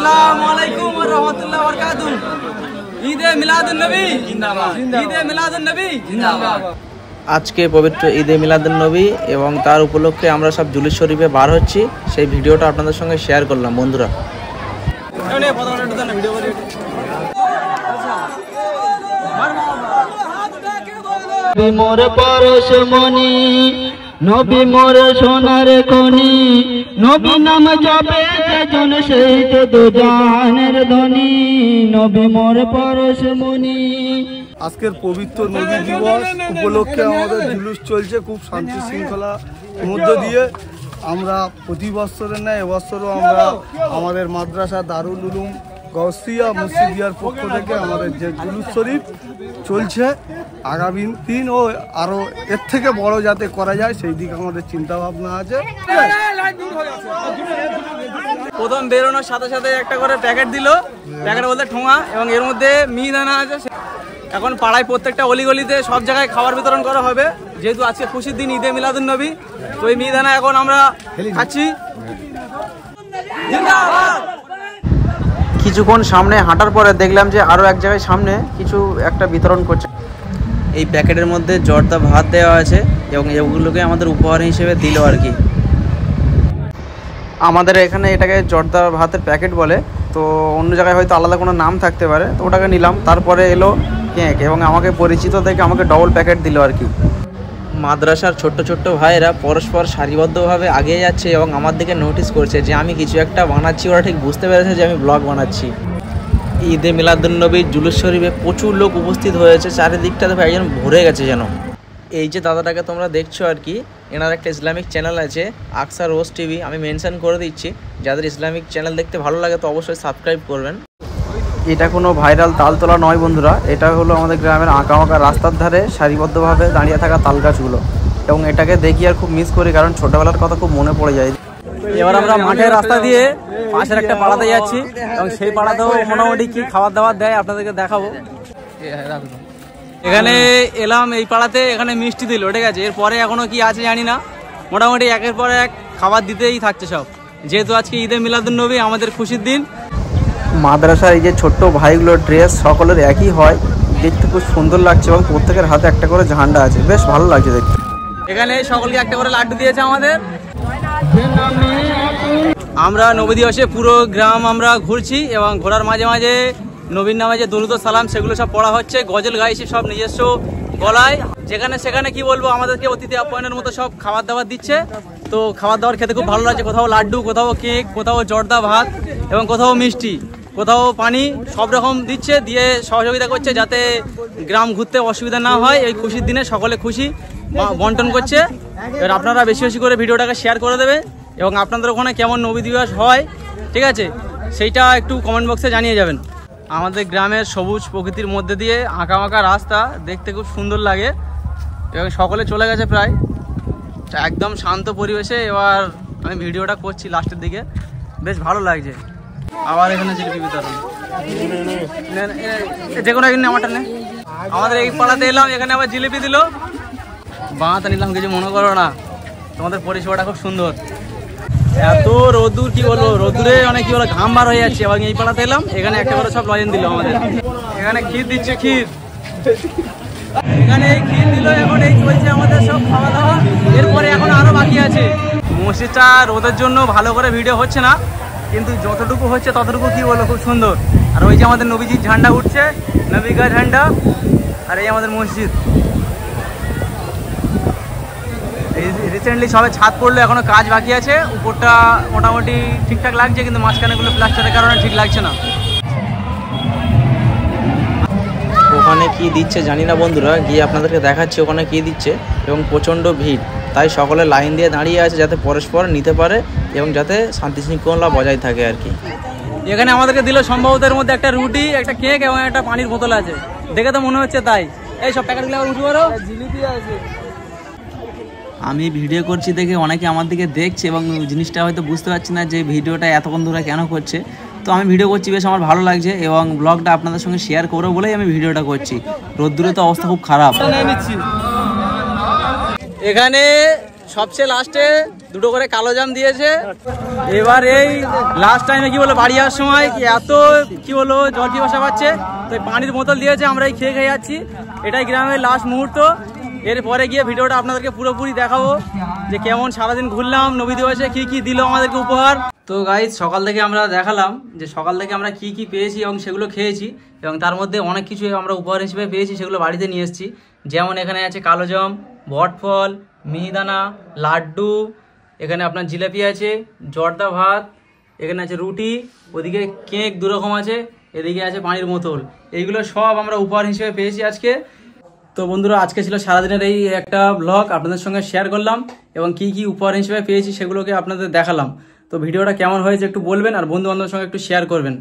আসসালামু আলাইকুম ওয়া রাহমাতুল্লাহি ওয়া বারাকাতুহু। ঈদে মিলাদুন নবী জিন্দাবাদ, ঈদে মিলাদুন নবী জিন্দাবাদ। আজকে পবিত্র ঈদে মিলাদুন নবী এবং তার উপলক্ষে আমরা সব জুলুস শরীফে বার হচ্ছি, সেই ভিডিওটা আপনাদের সঙ্গে শেয়ার করলাম বন্ধুরা। মোর পরশমণি নবী মোর সোনার খনি, নবী নাম জপে যেজন সেই তো দুজানের ধনী, নবী মোর পরশমণি। আজকের পবিত্র নবী দিবস উপলক্ষে আমাদের জুলুস চলছে খুব শান্তি শৃঙ্খলার মধ্য দিয়ে। আমরা প্রতি বছরের ন্যায় এবছরও আমরা আমাদের মাদ্রাসা দারুল উলুম গাউসিয়া মসজিদিয়ার পক্ষ থেকে আমাদের যে জুলুস শরীফ চলছে, আগামী দিন ও আরও এর থেকে বড় যাতে করা যায় সেই দিকে আমাদের চিন্তা ভাবনা আছে। প্রথম বেরোনোর সাথে সাথে একটা করে প্যাকেট দিল, প্যাকেট বলতে ঠোঙা, এবং এর মধ্যে মিহিদানা আছে। এখন পাড়ায় প্রত্যেকটা অলিগলিতে সব জায়গায় খাবার বিতরণ করা হবে, যেহেতু আজকে খুশির দিন ঈদে মিলাদুন নবী। তো এই মিহিদানা এখন আমরা খাচ্ছি। কিছুক্ষণ সামনে হাঁটার পরে দেখলাম যে আরও এক জায়গায় সামনে কিছু একটা বিতরণ করছে। এই প্যাকেটের মধ্যে জর্দা ভাত দেওয়া আছে এবং এগুলোকে আমাদের উপহার হিসেবে দিল আর কি। আমাদের এখানে এটাকে জর্দা ভাতের প্যাকেট বলে, তো অন্য জায়গায় হয়তো আলাদা কোনো নাম থাকতে পারে, তো ওটাকে নিলাম। তারপরে এলো কেক এবং আমাকে পরিচিত থেকে আমাকে ডবল প্যাকেট দিল আর কি। মাদ্রাসার ছোট্ট ছোট্ট ভাইয়েরা পরস্পর সারিবদ্ধভাবে এগিয়ে যাচ্ছে এবং আমার দিকে নোটিস করছে যে আমি কিছু একটা বানাচ্ছি। ওরা ঠিক বুঝতে পেরেছে যে আমি ব্লগ বানাচ্ছি। ঈদে মিলাদুন নবীর জুলুস শরীফে প্রচুর লোক উপস্থিত হয়েছে, চারিদিকটা দেখো একজন ভরে গেছে যেন। এই যে দাদাটাকে তোমরা দেখছো আর কি, এনার একটা ইসলামিক চ্যানেল আছে আকসা রোজ টিভি, আমি মেনশন করে দিচ্ছি। যাদের ইসলামিক চ্যানেল দেখতে ভালো লাগে তো অবশ্যই সাবস্ক্রাইব করবেন। এটা কোনো ভাইরাল তালতলা নয় বন্ধুরা, এটা হলো আমাদের গ্রামের আঁকা আঁকা রাস্তার ধারে সারিবদ্ধভাবে দাঁড়িয়ে থাকা তাল গাছগুলো, এবং এটাকে দেখি আর খুব মিস করি, কারণ ছোটোবেলার কথা খুব মনে পড়ে যায়। এবার আমরা মাঠের রাস্তা দিয়ে পাশের একটা পাড়াতে যাচ্ছি, এবং সেই পাড়াতেও মোটামুটি কি খাবার দাবার দেয় আপনাদেরকে দেখাবো। এখানে এলাম এই পাড়াতে, এখানে মিষ্টি দিল, ঠিক আছে। এরপরে এখনো কি আছে জানি না, মোটামুটি একের পর এক খাবার দিতেই থাকছে সব, যেহেতু আজকে ঈদে মিলাদুন নবী আমাদের খুশির দিন। মাদ্রাসার এই যে ছোট্ট ভাইগুলোর ড্রেস সকলের একই হয়, দেখতে খুব সুন্দর লাগছে এবং প্রত্যেকের হাতে একটা করে ঝান্ডা আছে, বেশ ভালো লাগছে দেখতে। এখানে সকলকে একটা করে লাড্ডু দিয়েছে আমাদের। আমরা নবী দিবসে পুরো গ্রাম আমরা ঘুরছি, এবং ঘোরার মাঝে মাঝে নবীর নামে যে দরুদ ও সালাম সেগুলো সব পড়া হচ্ছে, গজল গাইছি সব নিজস্ব গলায়। যেখানে সেখানে কি বলবো, আমাদেরকে অতিথি আপ্যায়নের মতো সব খাবার দাবার দিচ্ছে। তো খাবার দাবার খেতে খুব ভালো লাগছে, কোথাও লাড্ডু, কোথাও কেক, কোথাও জর্দা ভাত, এবং কোথাও মিষ্টি, কোথাও পানি, সব রকম দিচ্ছে, দিয়ে সহযোগিতা করছে যাতে গ্রাম ঘুরতে অসুবিধা না হয়। এই খুশির দিনে সকলে খুশি বন্টন করছে। এবার আপনারা বেশি বেশি করে ভিডিওটাকে শেয়ার করে দেবেন, এবং আপনাদের ওখানে কেমন নবী দিবস হয়, ঠিক আছে, সেইটা একটু কমেন্ট বক্সে জানিয়ে যাবেন। আমাদের গ্রামের সবুজ প্রকৃতির মধ্যে দিয়ে আঁকা আঁকা রাস্তা দেখতে খুব সুন্দর লাগে, এবং সকলে চলে গেছে প্রায়, একদম শান্ত পরিবেশে। এবার আমি ভিডিওটা করছি লাস্টের দিকে, বেশ ভালো লাগছে। আবার এখানে জিলিপি বিতরণ, যে কোনো একদিন আমারটা নেই। আমাদের এই পাড়াতে এলাম, এখানে আবার জিলিপি দিল, বাঁতা নিলাম, কিছু মনে করো না, তোমাদের পরিষেবাটা খুব সুন্দর। এত রোদ্দুর কি বলবো, রোদ্দুরে অনেক কি বলো ঘাম বার হয়ে যাচ্ছে, এবং এই পাড়াতে এলাম, এখানে একটা করে সব লজেন দিল আমাদের। এখানে ক্ষীর দিচ্ছে, ক্ষীর, এখানে এই ক্ষীর দিল। এখন এই চলছে আমাদের সব খাওয়া দাওয়া, এরপরে এখন আরো বাকি আছে। মসজিদটা রোদের জন্য ভালো করে ভিডিও হচ্ছে না, কিন্তু যতটুকু হচ্ছে ততটুকু কি বলবো খুব সুন্দর। আর ওই যে আমাদের নবীজির ঝান্ডা উঠছে, নবীকা ঝান্ডা, আর এই আমাদের মসজিদ। এই রিসেন্টলি সবে ছাদ পড়লো, এখনো কাজ বাকি আছে। উপরটা মোটামুটি ঠিকঠাক লাগছে, কিন্তু মাঝখানেগুলো প্লাস্টারের কারণে ঠিক লাগছে না। ওখানে কি দিচ্ছে জানি না বন্ধুরা, গিয়ে আপনাদেরকে দেখাচ্ছি ওখানে কি দিচ্ছে। এবং প্রচণ্ড ভিড়, তাই সকলে লাইন দিয়ে দাঁড়িয়ে আছে যাতে পরস্পর নিতে পারে এবং যাতে শান্তি শৃঙ্খলা বজায় থাকে আর কি। এখানে আমাদেরকে দিল সম্ভবত এর মধ্যে একটা রুটি, একটা কেক এবং একটা পানির বোতল আছে, দেখে তো মনে হচ্ছে তাই। এই সব প্যাকেটগুলো আবার উঠে পারো, জিলিপি আছে। আমি ভিডিও করছি দেখে অনেকে আমার দিকে দেখছে, এবং জিনিসটা হয়তো বুঝতে পারছি না যে ভিডিওটা এতক্ষণ ধরে কেন করছে। তো আমি ভিডিও করছি, বেশ আমার ভালো লাগছে, এবং ব্লগটা আপনাদের সঙ্গে শেয়ার করবো বলেই আমি ভিডিওটা করছি। রোদ্দুরে তো অবস্থা খুব খারাপ। এখানে সবচেয়ে লাস্টে 2টো করে কালো জাম দিয়েছে। এবার এই লাস্ট টাইমে কি বলো বাড়ি যাওয়ার সময় এত কি বলো জল পিপাসা পাচ্ছে, তো পানির বোতল দিয়েছে, আমরা এই খেয়ে খেয়ে যাচ্ছি। এটাই গ্রামের লাস্ট মুহূর্ত। এরপরে গিয়ে ভিডিওটা আপনাদেরকে পুরোপুরি দেখাবো যে কেমন সারাদিন ঘুরলাম, নবী দিবসে কি কি দিল আমাদেরকে উপহার। তো গাইজ সকাল থেকে আমরা দেখালাম যে সকাল থেকে আমরা কি কি পেয়েছি এবং সেগুলো খেয়েছি, এবং তার মধ্যে অনেক কিছু আমরা উপহার হিসেবে পেয়েছি, সেগুলো বাড়িতে নিয়ে এসেছি। যেমন এখানে আছে কালোজাম, বটফল, মিহিদানা, লাড্ডু, এখানে আপনার জিলাপি আছে, জর্দা ভাত, এখানে আছে রুটি, ওদিকে কেক 2 রকম আছে, এদিকে আছে পানির বোতল। এইগুলো সব আমরা উপহার হিসেবে পেয়েছি আজকে। তো বন্ধুরা আজকে ছিল সারাদিনের এই একটা ব্লগ আপনাদের সঙ্গে শেয়ার করলাম, এবং কি কি উপহার হিসেবে পেয়েছি সেগুলোকে আপনাদের দেখালাম। তো ভিডিওটা কেমন হয়েছে একটু বলবেন, আর বন্ধু বান্ধবের সঙ্গে একটু শেয়ার করবেন।